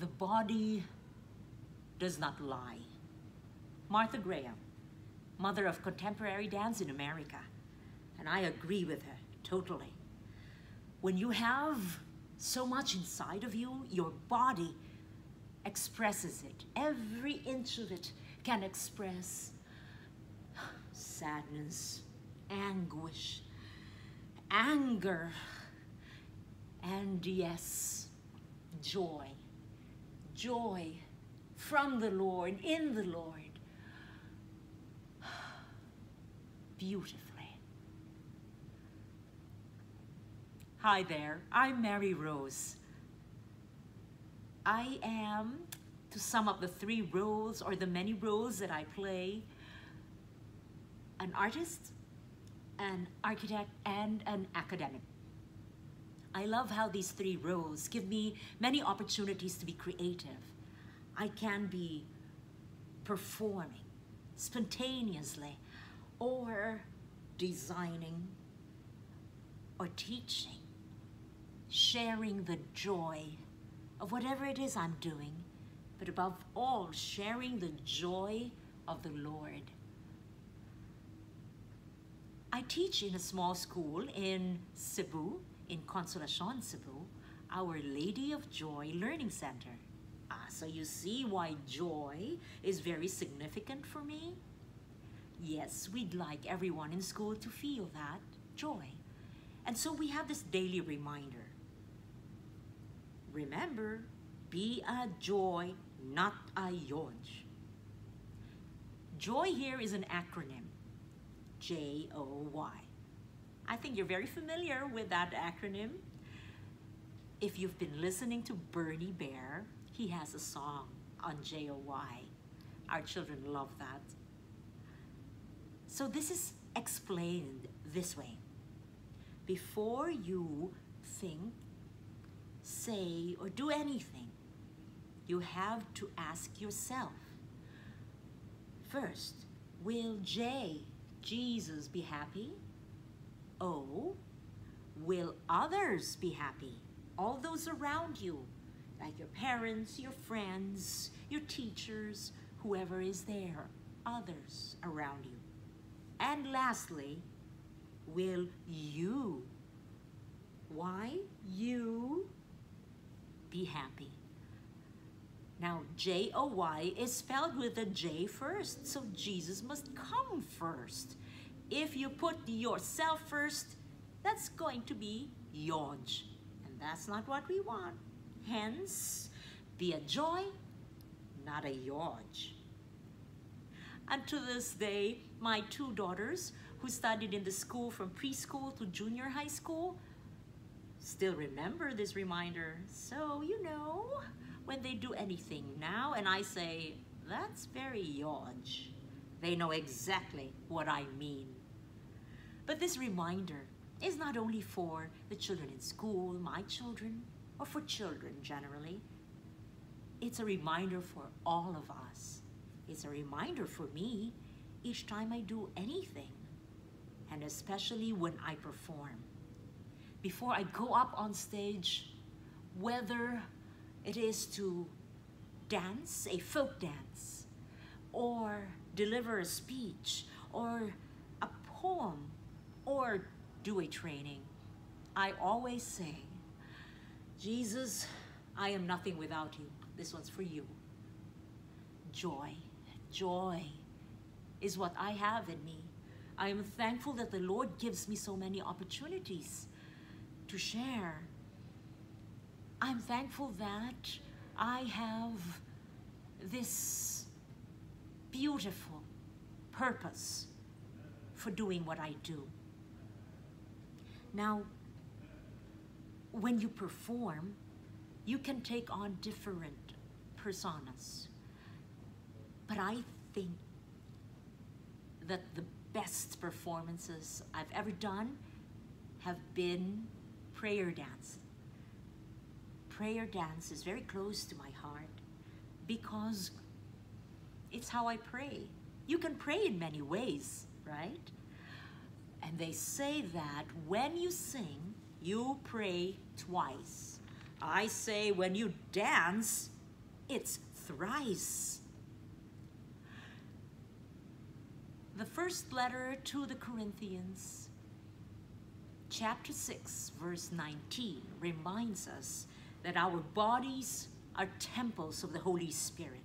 The body does not lie. Martha Graham, mother of contemporary dance in America. And I agree with her totally. When you have so much inside of you, your body expresses it. Every inch of it can express sadness, anguish, anger, and yes, joy. Joy from the Lord, in the Lord. Beautifully. Hi there, I'm Mary Rose. I am, to sum up the three roles or the many roles that I play, an artist, an architect, and an academic. I love how these three roles give me many opportunities to be creative. I can be performing spontaneously, or designing, or teaching, sharing the joy of whatever it is I'm doing, but above all, sharing the joy of the Lord. I teach in a small school in Cebu, in Consolacion, Cebu, Our Lady of Joy Learning Center. So you see why joy is very significant for me? Yes, we'd like everyone in school to feel that joy. And so we have this daily reminder. Remember, be a joy, not a J.O.Y. Joy here is an acronym, J.O.Y. I think you're very familiar with that acronym. If you've been listening to Bernie Bear, he has a song on J.O.Y. Our children love that. So this is explained this way. Before you think, say, or do anything, you have to ask yourself, first, will J, Jesus, be happy? O, will others be happy? All those around you, like your parents, your friends, your teachers, whoever is there, others around you. And lastly, will you, why you, be happy? Now, J-O-Y is spelled with a J first, so Jesus must come first. If you put yourself first, that's going to be J.O.Y. And that's not what we want. Hence, be a joy, not a J.O.Y. And to this day, my two daughters, who studied in the school from preschool to junior high school, still remember this reminder. So, you know, when they do anything now and I say, that's very J.O.Y., they know exactly what I mean. But this reminder is not only for the children in school, my children, or for children generally. It's a reminder for all of us. It's a reminder for me each time I do anything, and especially when I perform. Before I go up on stage, whether it is to dance, a folk dance, or deliver a speech, or a poem, or do a training, I always say, Jesus, I am nothing without you. This one's for you. Joy. Joy is what I have in me. I am thankful that the Lord gives me so many opportunities to share. I'm thankful that I have this beautiful purpose for doing what I do. Now, when you perform, you can take on different personas. But I think that the best performances I've ever done have been prayer dance. Prayer dance is very close to my heart because it's how I pray. You can pray in many ways, right? And they say that when you sing, you pray twice. I say when you dance, It's thrice. The first letter to the Corinthians, chapter 6, verse 19, reminds us that our bodies are temples of the Holy Spirit.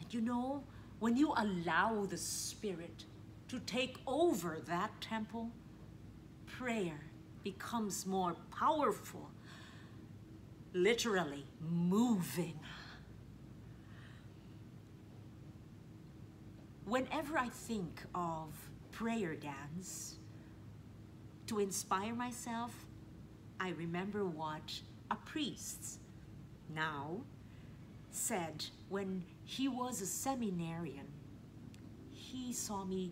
And you know, when you allow the Spirit to take over that temple, prayer becomes more powerful, literally moving. Whenever I think of prayer dance, to inspire myself, I remember what a priest now said when he was a seminarian. He saw me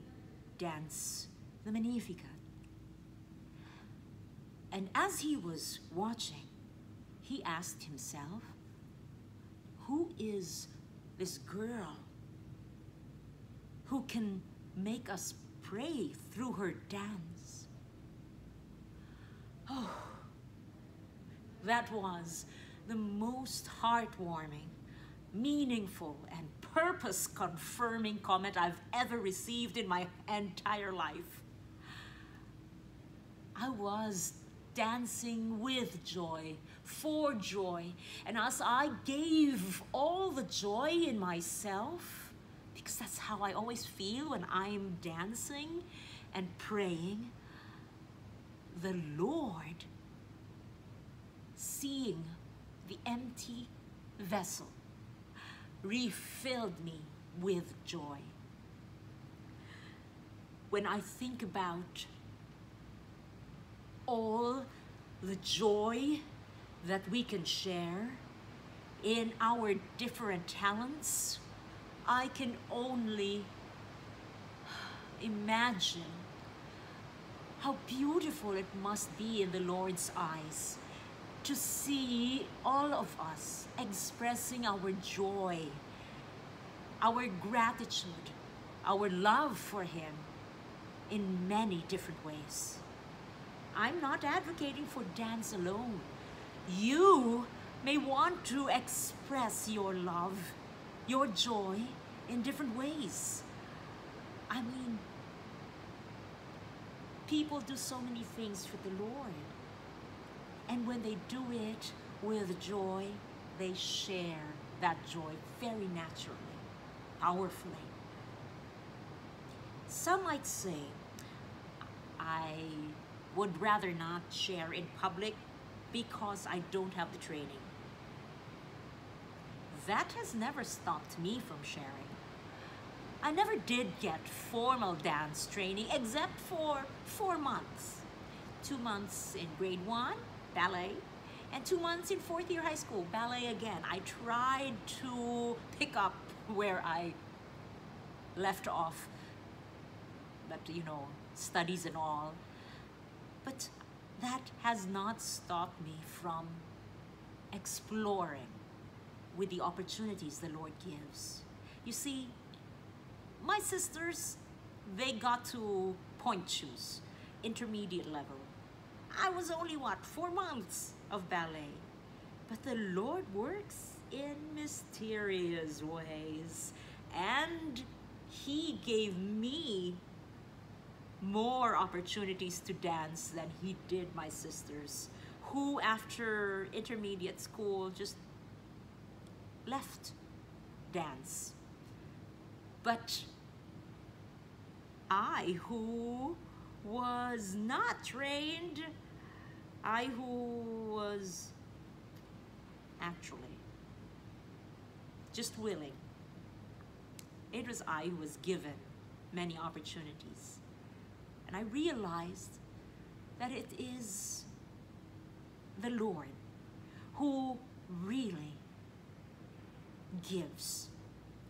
dance the Magnificat. And as he was watching, he asked himself, who is this girl who can make us pray through her dance? Oh, that was the most heartwarming, meaningful, and purpose-confirming comment I've ever received in my entire life. I was dancing with joy, for joy, and as I gave all the joy in myself, because that's how I always feel when I'm dancing and praying, the Lord, seeing the empty vessel, refilled me with joy. When I think about all the joy that we can share in our different talents, I can only imagine how beautiful it must be in the Lord's eyes to see all of us expressing our joy, our gratitude, our love for Him in many different ways. I'm not advocating for dance alone. You may want to express your love, your joy in different ways. I mean, people do so many things for the Lord. And when they do it with joy, they share that joy very naturally, powerfully. Some might say, I would rather not share in public because I don't have the training. That has never stopped me from sharing. I never did get formal dance training except for 4 months. 2 months in grade 1, ballet, and 2 months in 4th year high school, ballet again. I tried to pick up where I left off, but you know, studies and all. But that has not stopped me from exploring with the opportunities the Lord gives. You see, my sisters, they got to point shoes, intermediate level. I was only, 4 months of ballet. But the Lord works in mysterious ways. And He gave me more opportunities to dance than He did my sisters, who after intermediate school just left dance. But I, who was not trained, I who was actually just willing, it was I who was given many opportunities. And I realized that it is the Lord who really gives,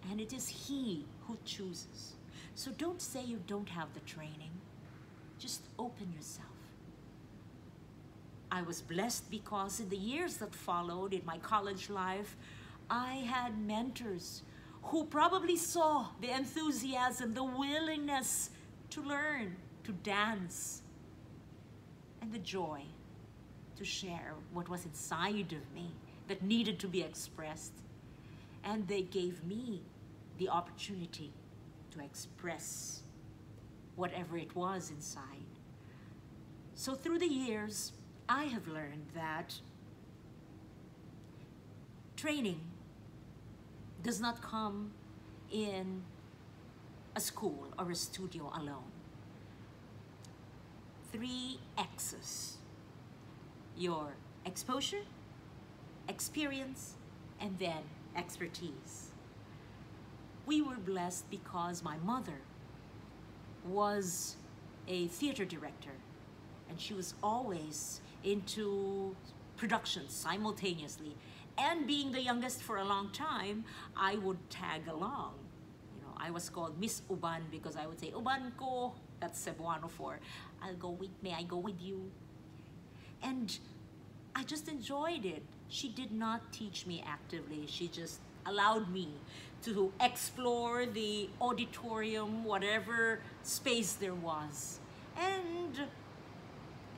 and it is He who chooses. So don't say you don't have the training. Just open yourself. I was blessed because in the years that followed in my college life, I had mentors who probably saw the enthusiasm, the willingness to learn, to dance, and the joy to share what was inside of me. that needed to be expressed. And they gave me the opportunity to express whatever it was inside. So through the years, I have learned that training does not come in a school or a studio alone. 3 X's: your exposure, experience, and then expertise. We were blessed because my mother was a theater director, and she was always into productions simultaneously. And being the youngest for a long time, I would tag along. You know, I was called Miss Uban because I would say, Uban ko, that's Cebuano for, may I go with you? And I just enjoyed it. She did not teach me actively. She just allowed me to explore the auditorium, whatever space there was. And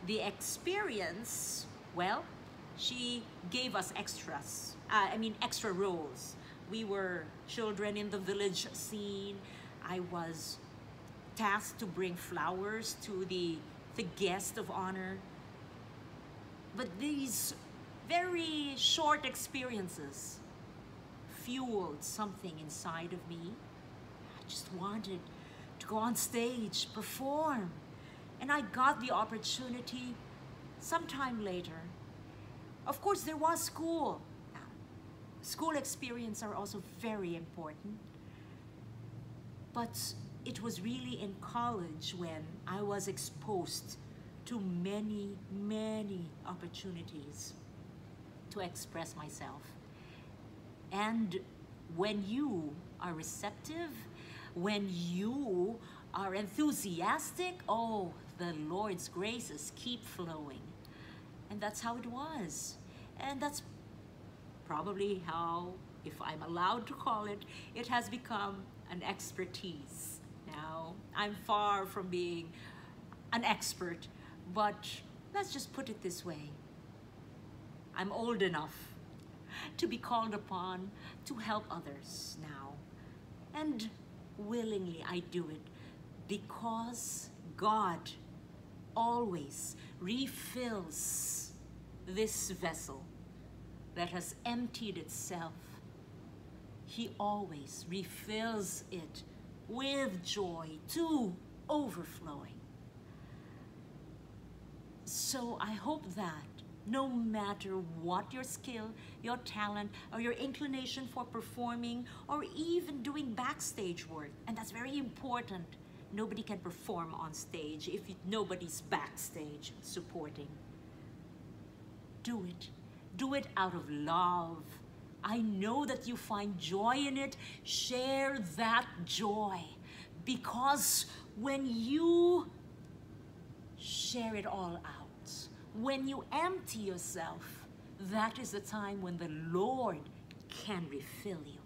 the experience, well, she gave us extra roles. We were children in the village scene. I was tasked to bring flowers to the guest of honor. But these very short experiences fueled something inside of me. I just wanted to go on stage, perform. And I got the opportunity sometime later. Of course, there was school. Now, school experience are also very important. But it was really in college when I was exposed to many, many opportunities to express myself. And when you are receptive, when you are enthusiastic, oh, the Lord's graces keep flowing. And that's how it was. And that's probably how, if I'm allowed to call it, it has become an expertise. Now, I'm far from being an expert, but let's just put it this way. I'm old enough to be called upon to help others now. And willingly I do it because God always refills this vessel that has emptied itself. He always refills it with joy to overflowing. So I hope that no matter what your skill, your talent, or your inclination for performing, or even doing backstage work, and that's very important. Nobody can perform on stage if nobody's backstage supporting. Do it. Do it out of love. I know that you find joy in it. Share that joy. Because when you share it all out, when you empty yourself, that is the time when the Lord can refill you.